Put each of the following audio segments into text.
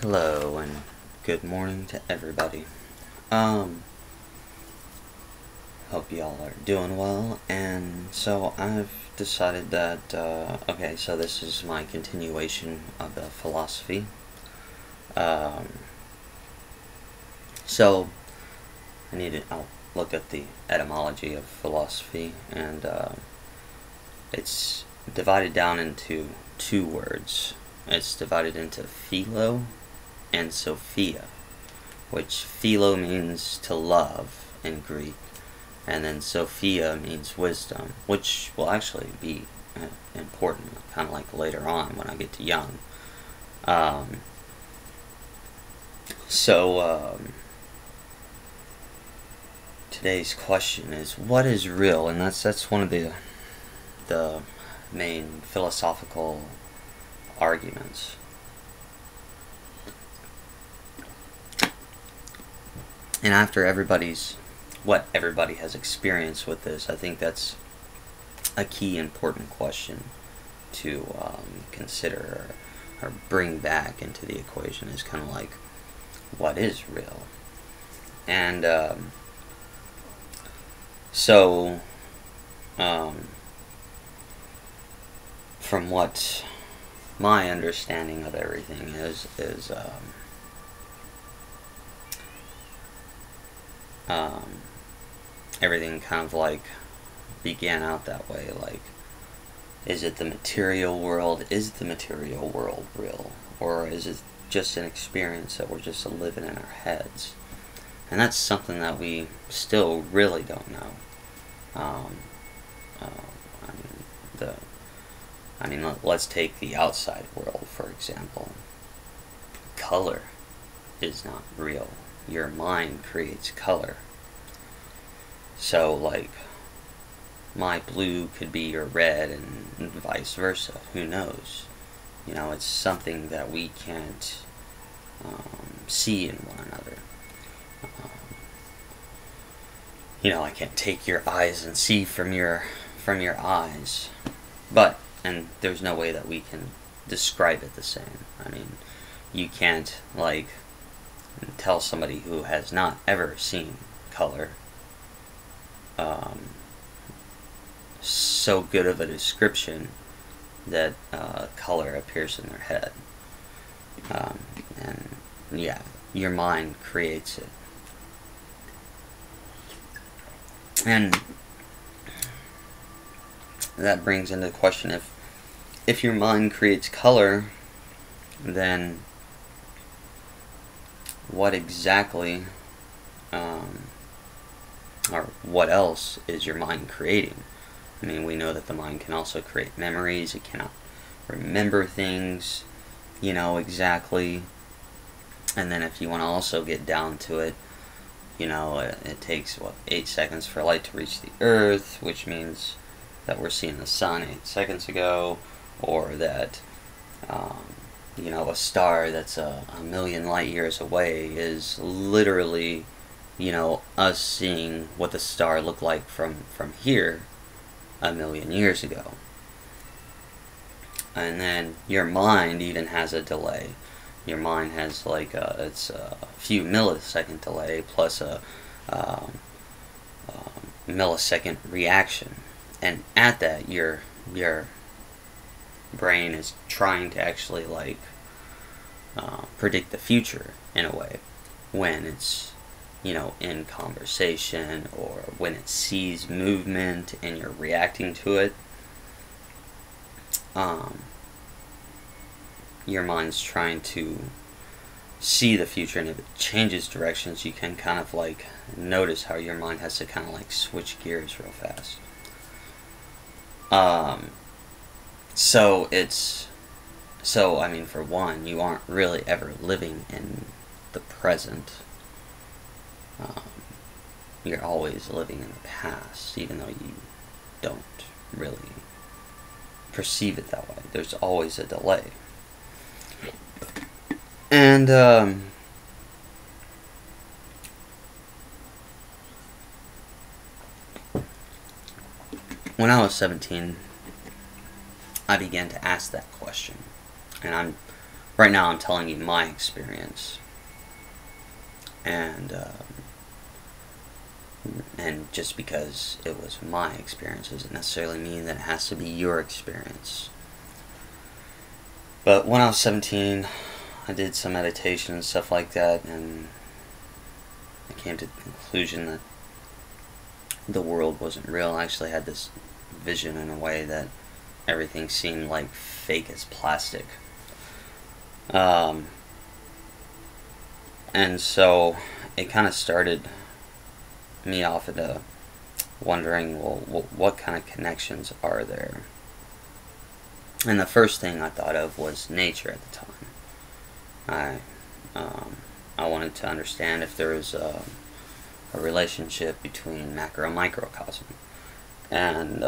Hello and good morning to everybody. Hope y'all are doing well. And so I've decided that okay, so this is my continuation of the philosophy. Um, so I'll look at the etymology of philosophy, and it's divided down into two words. It's divided into philo and Sophia, which philo means to love in Greek, and then Sophia means wisdom, which will actually be important, kind of like later on when I get to Young. Um, so today's question is, what is real? And that's one of the main philosophical arguments. And after what everybody has experienced with this, I think that's a key important question to consider or bring back into the equation, is kind of like, what is real? And so from what my understanding of everything is everything kind of like began out that way. Like, is it the material world? Is the material world real? Or is it just an experience that we're just living in our heads? And that's something that we still really don't know. Let's take the outside world, for example. Color is not real. Your mind creates color. So, like, my blue could be your red and vice versa. Who knows? It's something that we can't see in one another. I can't take your eyes and see from your eyes. And there's no way that we can describe it the same. You can't, like, tell somebody who has not ever seen color so good of a description that color appears in their head. And yeah, your mind creates it. And that brings into question, if your mind creates color, then what exactly or what else is your mind creating? We know that the mind can also create memories. It cannot remember things, exactly. And then if you want to also get down to it, it takes, 8 seconds for light to reach the Earth, which means that we're seeing the sun 8 seconds ago, or that, a star that's a million light years away is literally, us seeing what the star looked like from here a million years ago. And then your mind even has a delay. Your mind has it's a few millisecond delay plus a millisecond reaction, and at that your brain is trying to actually predict the future in a way, when it's in conversation, or when it sees movement and you're reacting to it. Your mind's trying to see the future, and if it changes directions, you can kind of notice how your mind has to kind of switch gears real fast. For one, you aren't really ever living in the present. You're always living in the past, even though you don't really perceive it that way. There's always a delay. And when I was 17, I began to ask that question. And right now I'm telling you my experience, and just because it was my experience doesn't necessarily mean that it has to be your experience. But when I was 17, I did some meditation and stuff like that, and I came to the conclusion that the world wasn't real. I actually had this vision in a way that everything seemed like fake as plastic. And so it kind of started me off into wondering, well, what kind of connections are there? And the first thing I thought of was nature at the time. I wanted to understand if there was a relationship between macro and microcosm. And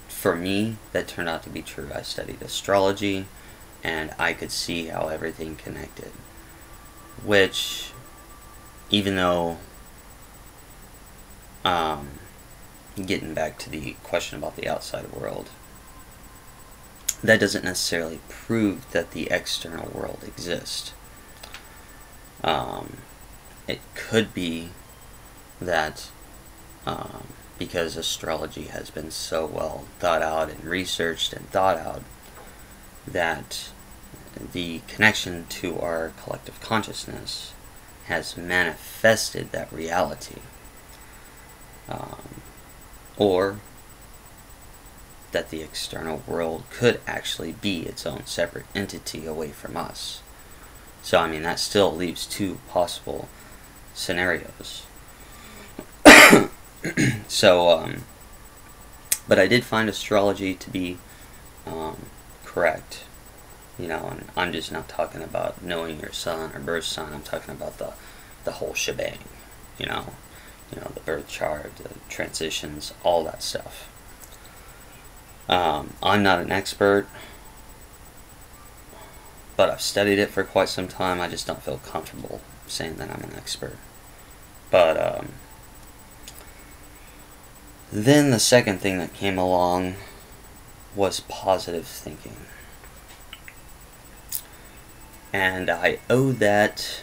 for me, that turned out to be true. I studied astrology, and I could see how everything connected. Which, even though, getting back to the question about the outside world, that doesn't necessarily prove that the external world exists. It could be that because astrology has been so well thought out and researched and thought out, that the connection to our collective consciousness has manifested that reality. Or that the external world could actually be its own separate entity away from us. So, I mean, that still leaves two possible scenarios. So, but I did find astrology to be correct. You know, and I'm just not talking about knowing your sun or birth sign. I'm talking about the whole shebang. You know, the birth chart, the transitions, all that stuff. I'm not an expert, but I've studied it for quite some time. I just don't feel comfortable saying that I'm an expert. But then the second thing that came along was positive thinking. And I owe that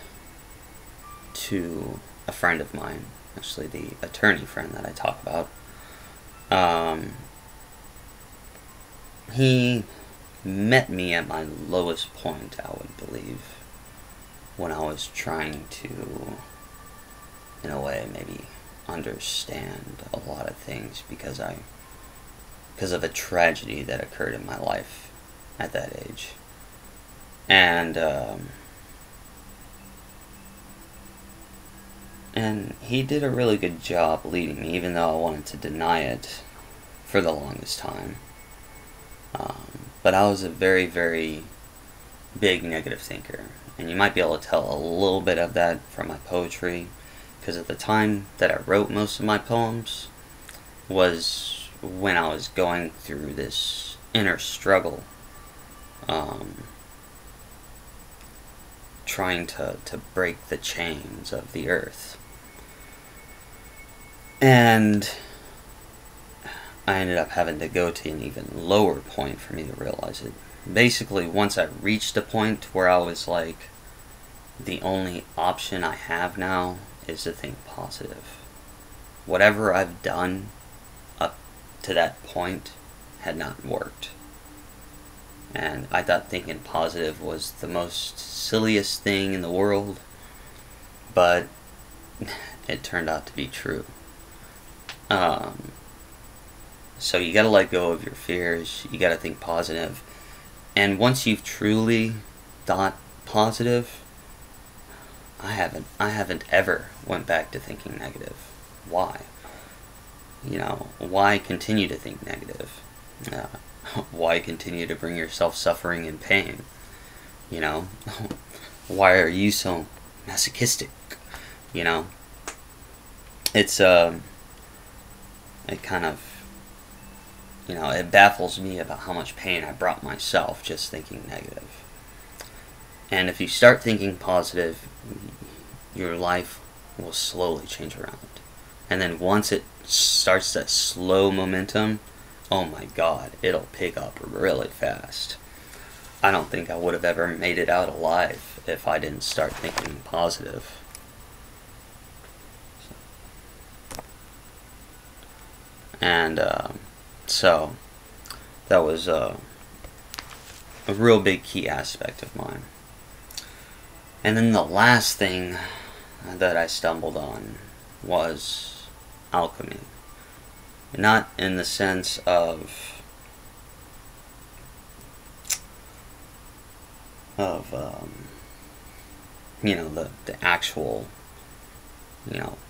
to a friend of mine, actually the attorney friend that I talk about. He met me at my lowest point, I would believe, when I was trying to, in a way, maybe understand a lot of things because of a tragedy that occurred in my life at that age. And he did a really good job leading me, even though I wanted to deny it for the longest time. But I was a very, very big negative thinker. And you might be able to tell a little bit of that from my poetry, because at the time that I wrote most of my poems was when I was going through this inner struggle, trying to break the chains of the earth. And I ended up having to go to an even lower point for me to realize it. Basically, once I reached a point where I was like, the only option I have now is to think positive. Whatever I've done up to that point had not worked. And I thought thinking positive was the most silliest thing in the world, but it turned out to be true. So you gotta let go of your fears, you gotta think positive, and once you've truly thought positive, I haven't ever went back to thinking negative. Why? Why continue to think negative? Why continue to bring yourself suffering and pain? Why are you so masochistic? It's it kind of, it baffles me about how much pain I brought myself just thinking negative. And if you start thinking positive, your life will slowly change around. And then once it starts that slow momentum, oh my God, it'll pick up really fast. I don't think I would have ever made it out alive if I didn't start thinking positive. And so that was a real big key aspect of mine. And then the last thing that I stumbled on was alchemy. Not in the sense of the actual,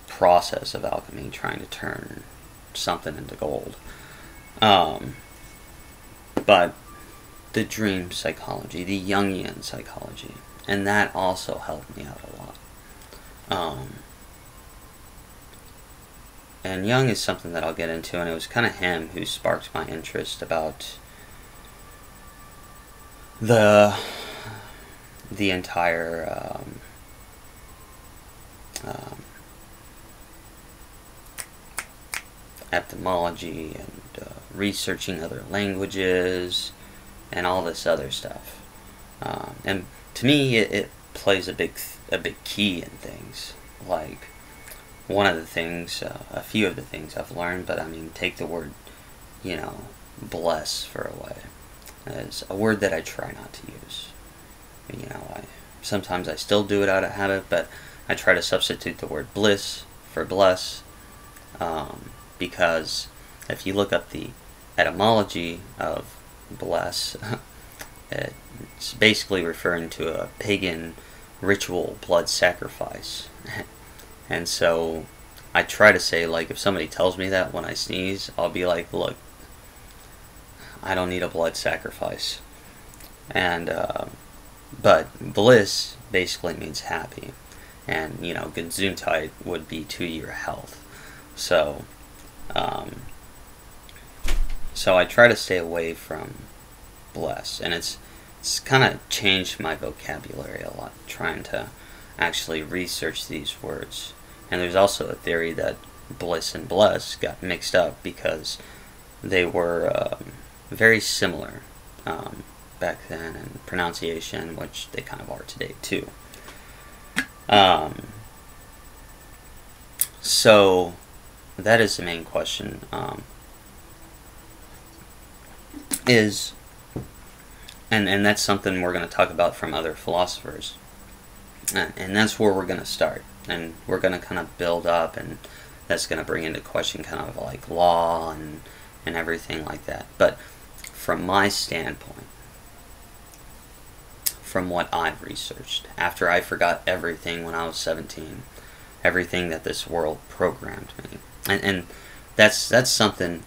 process of alchemy, trying to turn something into gold. But the dream psychology, the Jungian psychology, and that also helped me out a lot. And Jung is something that I'll get into, and it was kind of him who sparked my interest about the entire etymology and researching other languages and all this other stuff. And to me, it plays a big key in things. Like, one of the things, a few of the things I've learned, but I mean, take the word, bless for a way. It's a word that I try not to use. Sometimes I still do it out of habit, but I try to substitute the word bliss for bless, because if you look up the etymology of bless, it's basically referring to a pagan ritual blood sacrifice. And so I try to say, like, if somebody tells me that when I sneeze, I'll be like, look, I don't need a blood sacrifice. And but bliss basically means happy, and Gesundheit would be to your health. So so I try to stay away from bless, and it's kind of changed my vocabulary a lot, trying to actually research these words. And there's also a theory that bliss and bless got mixed up because they were very similar back then in pronunciation, which they kind of are today too. So that is the main question. And that's something we're going to talk about from other philosophers. And that's where we're going to start. And we're going to kind of build up, and that's going to bring into question kind of like law and everything like that. But from my standpoint, from what I've researched, after I forgot everything when I was 17, everything that this world programmed me. And that's something.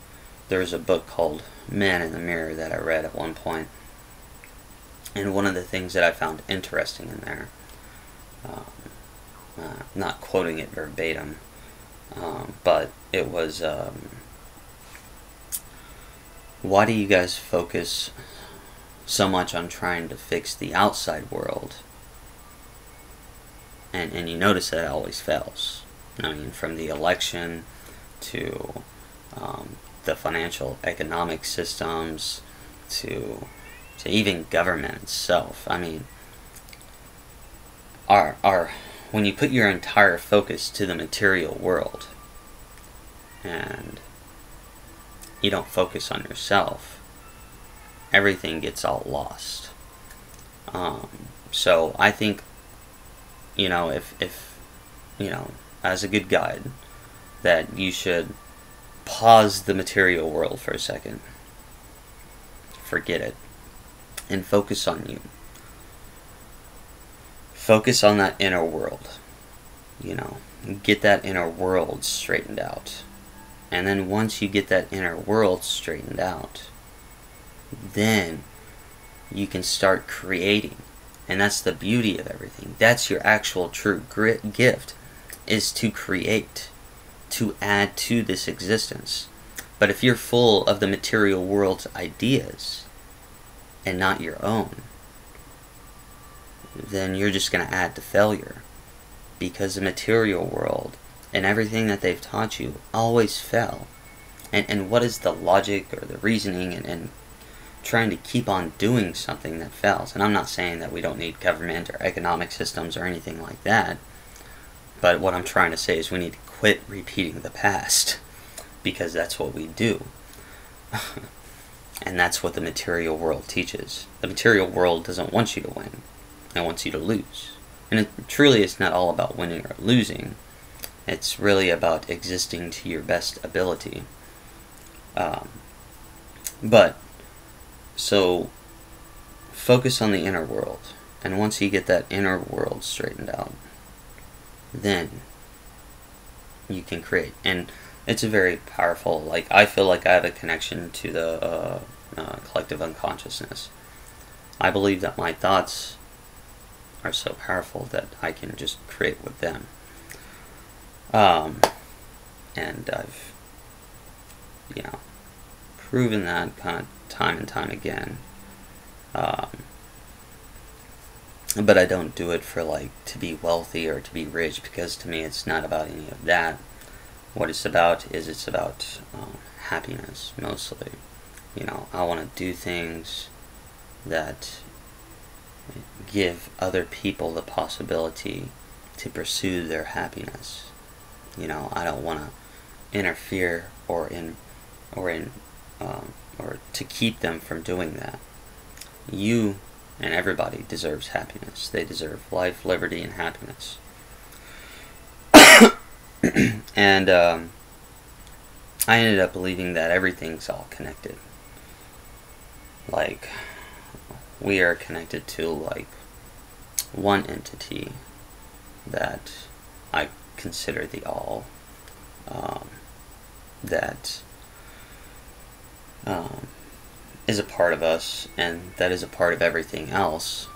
There's a book called Man in the Mirror that I read at one point. And one of the things that I found interesting in there, not quoting it verbatim, but it was, why do you guys focus so much on trying to fix the outside world? And you notice that it always fails. I mean, from the election to the financial economic systems to even government itself. I mean, when you put your entire focus to the material world and you don't focus on yourself, everything gets all lost. So I think, if as a good guide, that you should pause the material world for a second, forget it, and focus on you. Focus on that inner world. Get that inner world straightened out. And then once you get that inner world straightened out, then you can start creating. And that's the beauty of everything. That's your actual true gift, is to create, to add to this existence. But if you're full of the material world's ideas and not your own, then you're just going to add to failure. Because the material world and everything that they've taught you always fell. And what is the logic or the reasoning and trying to keep on doing something that fails. And I'm not saying that we don't need government or economic systems or anything like that, but what I'm trying to say is we need to quit repeating the past, because that's what we do. And that's what the material world teaches. The material world doesn't want you to win. It wants you to lose. And truly it's not all about winning or losing. It's really about existing to your best ability. So focus on the inner world. And once you get that inner world straightened out, then you can create. And it's a very powerful, like, I feel like I have a connection to the collective unconsciousness. I believe that my thoughts are so powerful that I can just create with them. And I've, proven that kind of time and time again. But I don't do it for, like, to be wealthy or to be rich, because to me it's not about any of that. What it's about is happiness, mostly. I want to do things that give other people the possibility to pursue their happiness. I don't want to interfere or to keep them from doing that. You and everybody deserves happiness. They deserve life, liberty, and happiness. And I ended up believing that everything's all connected. Like, we are connected to, like, one entity that I consider the all, that is a part of us, and that is a part of everything else,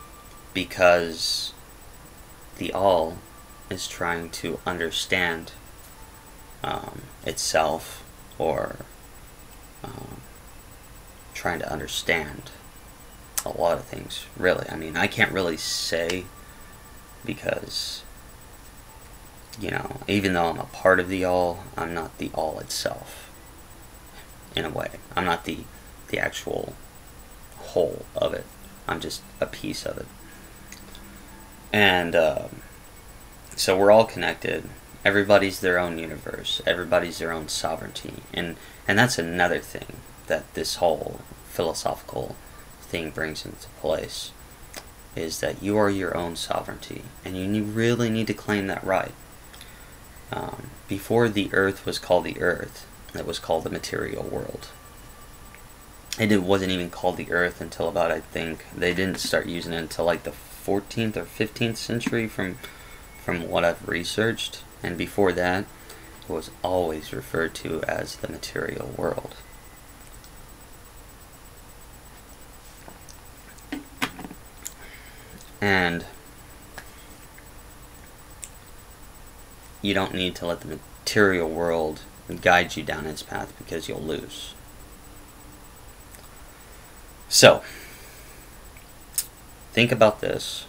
because the all is trying to understand itself, or trying to understand a lot of things, really. I mean, I can't really say, because, even though I'm a part of the all, I'm not the all itself, in a way. I'm not the actual whole of it. I'm just a piece of it. And so we're all connected. Everybody's their own universe. Everybody's their own sovereignty. And that's another thing that this whole philosophical thing brings into place, is that you are your own sovereignty, and you really need to claim that right. Before the earth was called the earth, it was called the material world. And it wasn't even called the earth until about, I think, they didn't start using it until like the 14th or 15th century from what I've researched. And before that, it was always referred to as the material world. And you don't need to let the material world guide you down its path, because you'll lose. So, think about this.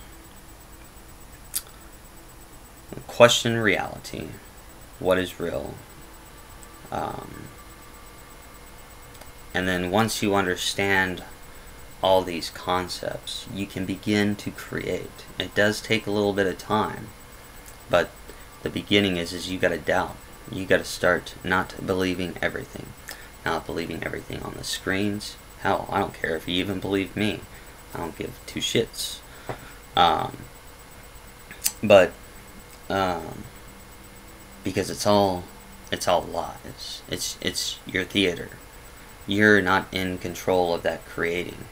Question reality. What is real? And then once you understand all these concepts, you can begin to create. It does take a little bit of time, but the beginning is you gotta doubt. You gotta start not believing everything. Not believing everything on the screens. Hell, I don't care if you even believe me. I don't give two shits. Because it's all lies. It's your theater. You're not in control of that creating.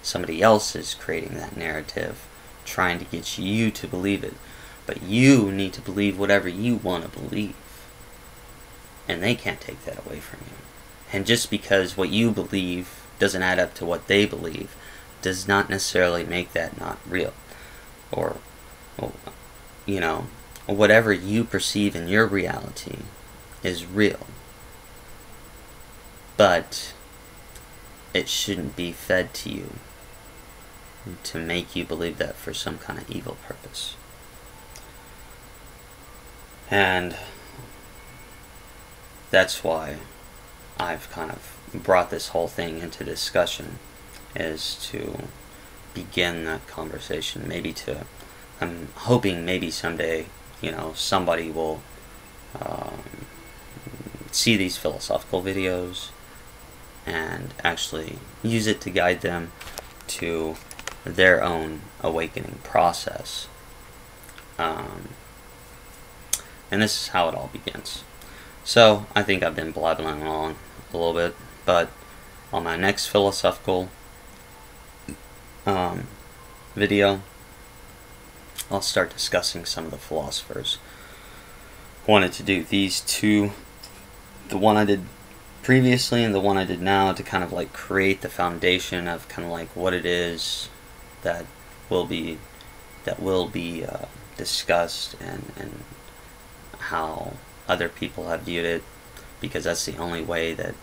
Somebody else is creating that narrative, trying to get you to believe it. But you need to believe whatever you want to believe. And they can't take that away from you. And just because what you believe doesn't add up to what they believe, does not necessarily make that not real. Or whatever you perceive in your reality is real. But it shouldn't be fed to you to make you believe that for some kind of evil purpose. And that's why I've kind of brought this whole thing into discussion, is to begin that conversation. I'm hoping maybe someday, somebody will see these philosophical videos and actually use it to guide them to their own awakening process. And this is how it all begins. So I think I've been blabbling on a little bit, but on my next philosophical video, I'll start discussing some of the philosophers. I wanted to do these two, the one I did previously and the one I did now, to kind of like create the foundation of kind of like what it is that will be discussed, and how other people have viewed it, because that's the only way that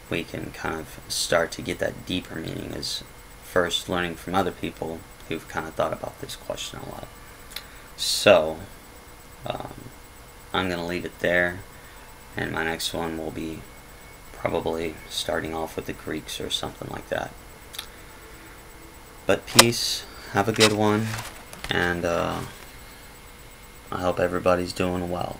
we can kind of start to get that deeper meaning, is first learning from other people who've kind of thought about this question a lot. So I'm going to leave it there, and my next one will be probably starting off with the Greeks or something like that. But peace, have a good one, and I hope everybody's doing well.